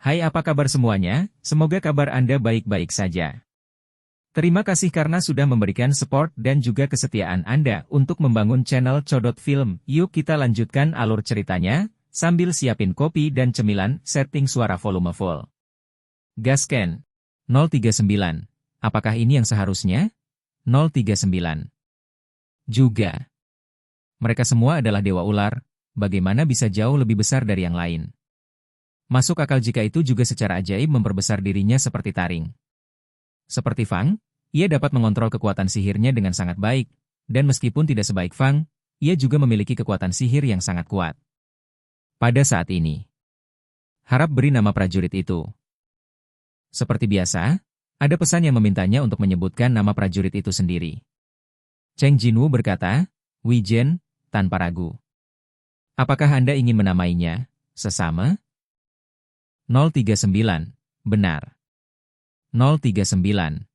Hai, apa kabar semuanya? Semoga kabar Anda baik-baik saja. Terima kasih karena sudah memberikan support dan juga kesetiaan Anda untuk membangun channel Codot Film. Yuk kita lanjutkan alur ceritanya, sambil siapin kopi dan cemilan, setting suara volume full. Gasken. 039. Apakah ini yang seharusnya? 039. Juga. Mereka semua adalah dewa ular, bagaimana bisa jauh lebih besar dari yang lain? Masuk akal jika itu juga secara ajaib memperbesar dirinya seperti taring. Seperti Fang, ia dapat mengontrol kekuatan sihirnya dengan sangat baik, dan meskipun tidak sebaik Fang, ia juga memiliki kekuatan sihir yang sangat kuat. Pada saat ini, harap beri nama prajurit itu. Seperti biasa, ada pesan yang memintanya untuk menyebutkan nama prajurit itu sendiri. Cheng Jinwu berkata, Wijen, tanpa ragu. Apakah Anda ingin menamainya sesama? 039. Benar. 039.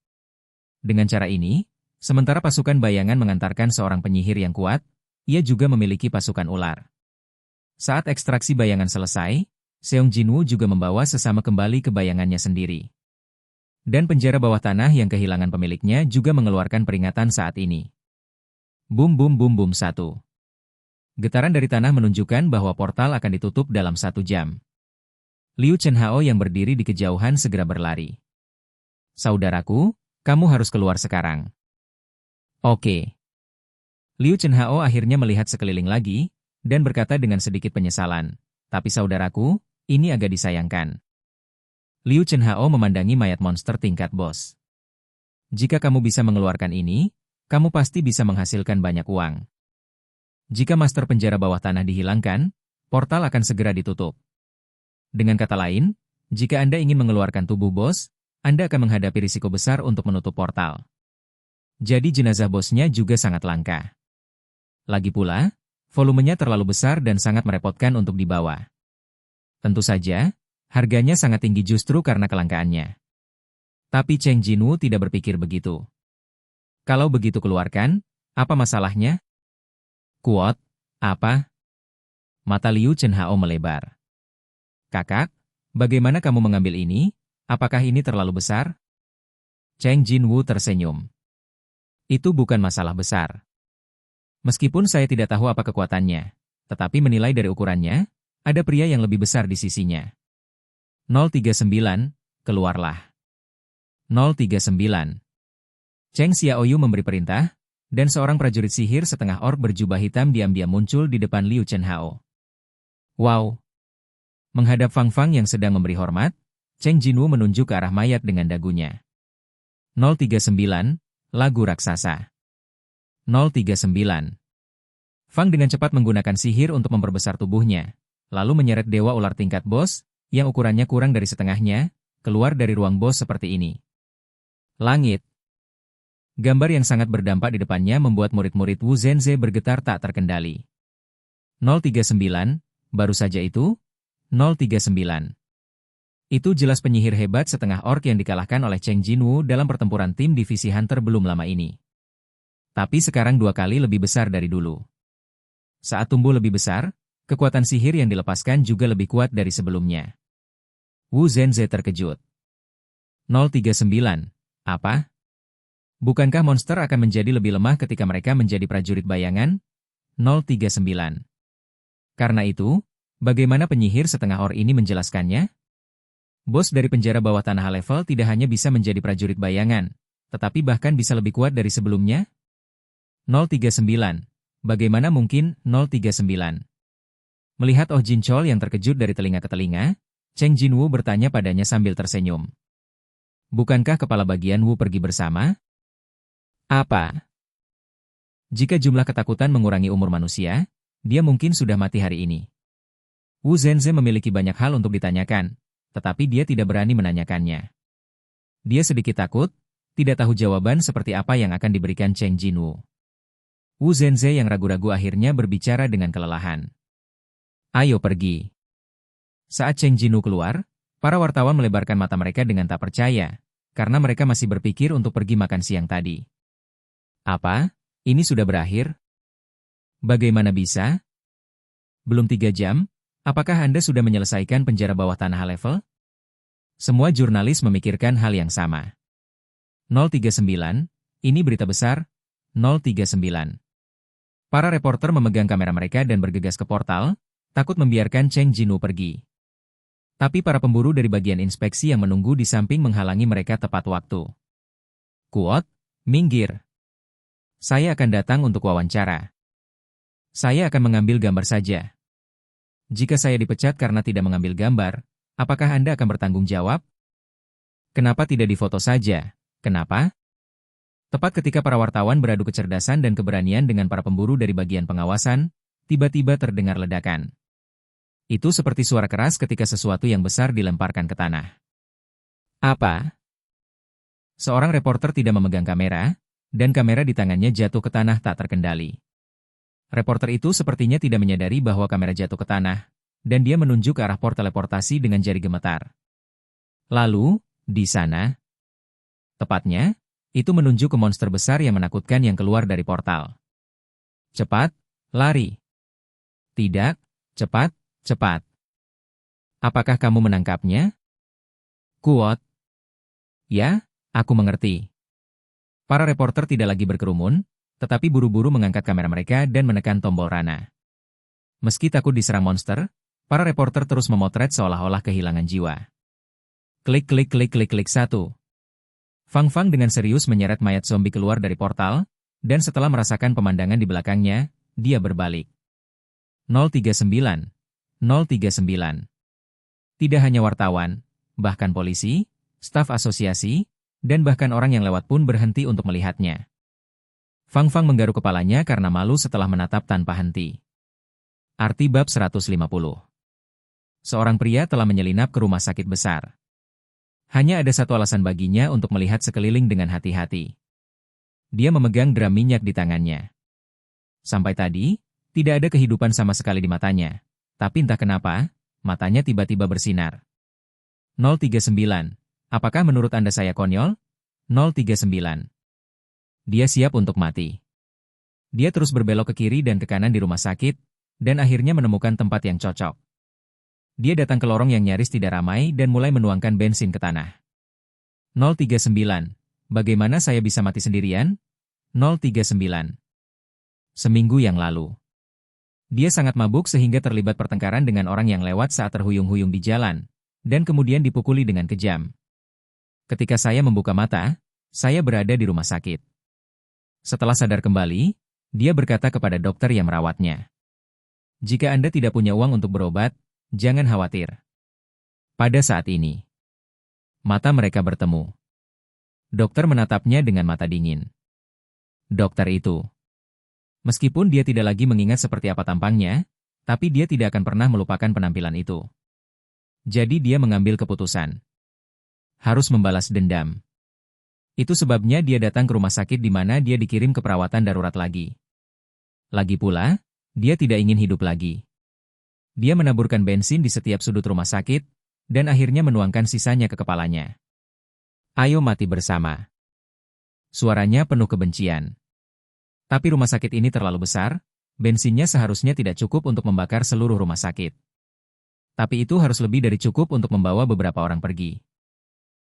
Dengan cara ini, sementara pasukan bayangan mengantarkan seorang penyihir yang kuat, ia juga memiliki pasukan ular. Saat ekstraksi bayangan selesai, Seong Jinwoo juga membawa sesama kembali ke bayangannya sendiri. Dan penjara bawah tanah yang kehilangan pemiliknya juga mengeluarkan peringatan saat ini. Bum bum bum bum 1. Getaran dari tanah menunjukkan bahwa portal akan ditutup dalam 1 jam. Liu Chenhao yang berdiri di kejauhan segera berlari. Saudaraku, kamu harus keluar sekarang. Oke. Liu Chenhao akhirnya melihat sekeliling lagi, dan berkata dengan sedikit penyesalan, tapi saudaraku, ini agak disayangkan. Liu Chenhao memandangi mayat monster tingkat bos. Jika kamu bisa mengeluarkan ini, kamu pasti bisa menghasilkan banyak uang. Jika master penjara bawah tanah dihilangkan, portal akan segera ditutup. Dengan kata lain, jika Anda ingin mengeluarkan tubuh bos, Anda akan menghadapi risiko besar untuk menutup portal. Jadi jenazah bosnya juga sangat langka. Lagi pula, volumenya terlalu besar dan sangat merepotkan untuk dibawa. Tentu saja, harganya sangat tinggi justru karena kelangkaannya. Tapi Cheng Jinwoo tidak berpikir begitu. Kalau begitu keluarkan, apa masalahnya? Kuot, apa? Mata Liu Chenhao melebar. Kakak, bagaimana kamu mengambil ini? Apakah ini terlalu besar? Cheng Jinwoo tersenyum. Itu bukan masalah besar. Meskipun saya tidak tahu apa kekuatannya, tetapi menilai dari ukurannya, ada pria yang lebih besar di sisinya. 039, keluarlah. 039. Cheng Xiaoyu memberi perintah, dan seorang prajurit sihir setengah orc berjubah hitam diam-diam muncul di depan Liu Chenhao. Wow! Menghadap Fang Fang yang sedang memberi hormat, Cheng Jinwoo menunjuk ke arah mayat dengan dagunya. 039, lagu raksasa. 039. Fang dengan cepat menggunakan sihir untuk memperbesar tubuhnya, lalu menyeret dewa ular tingkat bos, yang ukurannya kurang dari setengahnya, keluar dari ruang bos seperti ini. Langit. Gambar yang sangat berdampak di depannya membuat murid-murid Wu Zhenze bergetar tak terkendali. 039, baru saja itu? 039. Itu jelas penyihir hebat setengah orc yang dikalahkan oleh Cheng Jinwoo dalam pertempuran tim divisi Hunter belum lama ini. Tapi sekarang 2 kali lebih besar dari dulu. Saat tumbuh lebih besar, kekuatan sihir yang dilepaskan juga lebih kuat dari sebelumnya. Wu Zhenze terkejut. 039. Apa? Bukankah monster akan menjadi lebih lemah ketika mereka menjadi prajurit bayangan? 039. Karena itu, bagaimana penyihir setengah orc ini menjelaskannya? Bos dari penjara bawah tanah level tidak hanya bisa menjadi prajurit bayangan, tetapi bahkan bisa lebih kuat dari sebelumnya? 039. Bagaimana mungkin 039? Melihat Oh Jin Chol yang terkejut dari telinga ke telinga, Cheng Jinwoo bertanya padanya sambil tersenyum. Bukankah kepala bagian Wu pergi bersama? Apa? Jika jumlah ketakutan mengurangi umur manusia, dia mungkin sudah mati hari ini. Wu Zhenze memiliki banyak hal untuk ditanyakan, tetapi dia tidak berani menanyakannya. Dia sedikit takut, tidak tahu jawaban seperti apa yang akan diberikan Cheng Jinwoo. Wu Zhenze yang ragu-ragu akhirnya berbicara dengan kelelahan. Ayo pergi. Saat Cheng Jinwoo keluar, para wartawan melebarkan mata mereka dengan tak percaya, karena mereka masih berpikir untuk pergi makan siang tadi. Apa? Ini sudah berakhir? Bagaimana bisa? Belum 3 jam? Apakah Anda sudah menyelesaikan penjara bawah tanah level? Semua jurnalis memikirkan hal yang sama. 039, ini berita besar, 039. Para reporter memegang kamera mereka dan bergegas ke portal, takut membiarkan Cheng Jinwoo pergi. Tapi para pemburu dari bagian inspeksi yang menunggu di samping menghalangi mereka tepat waktu. Kuot, minggir. Saya akan datang untuk wawancara. Saya akan mengambil gambar saja. Jika saya dipecat karena tidak mengambil gambar, apakah Anda akan bertanggung jawab? Kenapa tidak difoto saja? Kenapa? Tepat ketika para wartawan beradu kecerdasan dan keberanian dengan para pemburu dari bagian pengawasan, tiba-tiba terdengar ledakan. Itu seperti suara keras ketika sesuatu yang besar dilemparkan ke tanah. Apa? Seorang reporter tidak memegang kamera, dan kamera di tangannya jatuh ke tanah tak terkendali. Reporter itu sepertinya tidak menyadari bahwa kamera jatuh ke tanah, dan dia menunjuk ke arah port teleportasi dengan jari gemetar. Lalu, di sana, tepatnya, itu menunjuk ke monster besar yang menakutkan yang keluar dari portal. Cepat, lari. Tidak, cepat, cepat. Apakah kamu menangkapnya? Kuot. Ya, aku mengerti. Para reporter tidak lagi berkerumun, tetapi buru-buru mengangkat kamera mereka dan menekan tombol rana. Meski takut diserang monster, para reporter terus memotret seolah-olah kehilangan jiwa. Klik klik klik klik klik 1. Fang Fang dengan serius menyeret mayat zombie keluar dari portal, dan setelah merasakan pemandangan di belakangnya, dia berbalik. 039. 039. Tidak hanya wartawan, bahkan polisi, staf asosiasi, dan bahkan orang yang lewat pun berhenti untuk melihatnya. Fang Fang menggaruk kepalanya karena malu setelah menatap tanpa henti. Arti bab 150. Seorang pria telah menyelinap ke rumah sakit besar. Hanya ada satu alasan baginya untuk melihat sekeliling dengan hati-hati. Dia memegang drum minyak di tangannya. Sampai tadi, tidak ada kehidupan sama sekali di matanya. Tapi entah kenapa, matanya tiba-tiba bersinar. 039. Apakah menurut Anda saya konyol? 039. Dia siap untuk mati. Dia terus berbelok ke kiri dan ke kanan di rumah sakit, dan akhirnya menemukan tempat yang cocok. Dia datang ke lorong yang nyaris tidak ramai dan mulai menuangkan bensin ke tanah. 039. Bagaimana saya bisa mati sendirian? 039. Seminggu yang lalu. Dia sangat mabuk sehingga terlibat pertengkaran dengan orang yang lewat saat terhuyung-huyung di jalan, dan kemudian dipukuli dengan kejam. Ketika saya membuka mata, saya berada di rumah sakit. Setelah sadar kembali, dia berkata kepada dokter yang merawatnya. Jika Anda tidak punya uang untuk berobat, jangan khawatir. Pada saat ini, mata mereka bertemu. Dokter menatapnya dengan mata dingin. Dokter itu, meskipun dia tidak lagi mengingat seperti apa tampangnya, tapi dia tidak akan pernah melupakan penampilan itu. Jadi dia mengambil keputusan. Harus membalas dendam. Itu sebabnya dia datang ke rumah sakit di mana dia dikirim ke perawatan darurat lagi. Lagi pula, dia tidak ingin hidup lagi. Dia menaburkan bensin di setiap sudut rumah sakit, dan akhirnya menuangkan sisanya ke kepalanya. Ayo mati bersama. Suaranya penuh kebencian. Tapi rumah sakit ini terlalu besar, bensinnya seharusnya tidak cukup untuk membakar seluruh rumah sakit. Tapi itu harus lebih dari cukup untuk membawa beberapa orang pergi.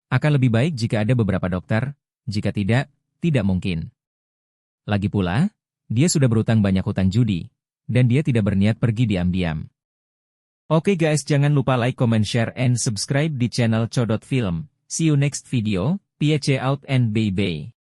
Akan lebih baik jika ada beberapa dokter, jika tidak, tidak mungkin. Lagi pula, dia sudah berutang banyak hutang judi, dan dia tidak berniat pergi diam-diam. Oke guys, jangan lupa like, comment, share, and subscribe di channel Codot Film. See you next video, peace out and bye-bye.